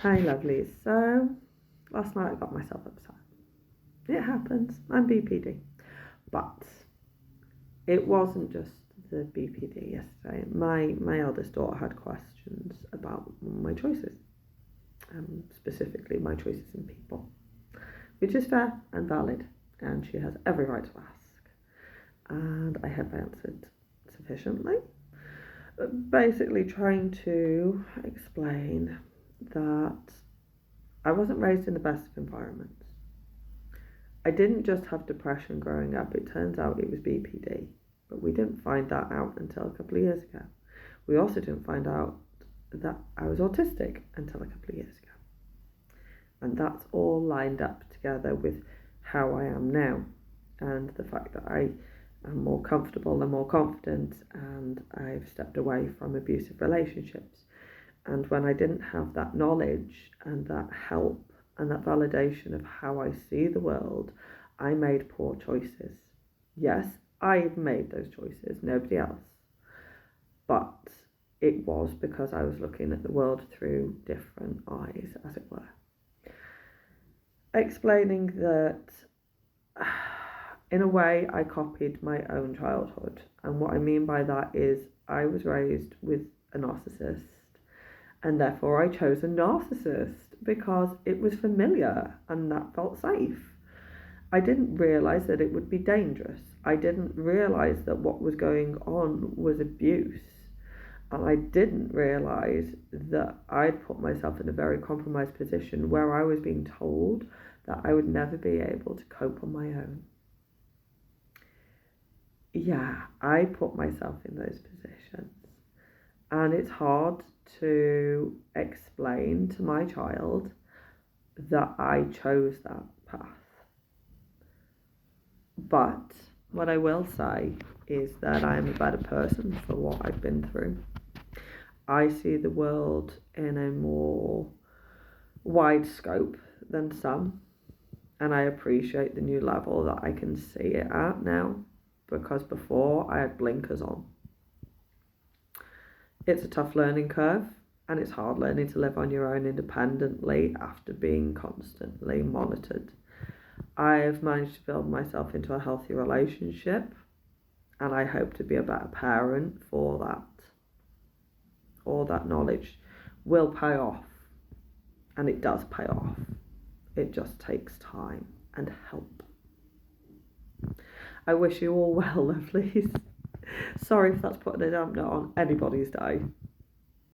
Hi, lovelies. So, last night I got myself upset. It happens. I'm BPD. But it wasn't just the BPD yesterday. My eldest daughter had questions about my choices, specifically my choices in people, which is fair and valid, and she has every right to ask. And I hope I answered sufficiently. Basically, trying to explain that I wasn't raised in the best of environments. I didn't just have depression growing up, it turns out it was BPD, but we didn't find that out until a couple of years ago. We also didn't find out that I was autistic until a couple of years ago. And that's all lined up together with how I am now and the fact that I am more comfortable and more confident, and I've stepped away from abusive relationships. And when I didn't have that knowledge and that help and that validation of how I see the world, I made poor choices. Yes, I've made those choices, nobody else. But it was because I was looking at the world through different eyes, as it were. Explaining that, in a way, I copied my own childhood. And what I mean by that is I was raised with a narcissist, and therefore I chose a narcissist because it was familiar and that felt safe. I didn't realise that it would be dangerous. I didn't realise that what was going on was abuse. And I didn't realise that I'd put myself in a very compromised position where I was being told that I would never be able to cope on my own. Yeah, I put myself in those positions. And it's hard to explain to my child that I chose that path. But what I will say is that I am a better person for what I've been through. I see the world in a more wide scope than some, and I appreciate the new level that I can see it at now, because before I had blinkers on. It's a tough learning curve, and it's hard learning to live on your own independently after being constantly monitored. I've managed to build myself into a healthy relationship, and I hope to be a better parent for that. All that knowledge will pay off, and it does pay off. It just takes time and help. I wish you all well, lovelies. Sorry if that's putting a dampener on anybody's day.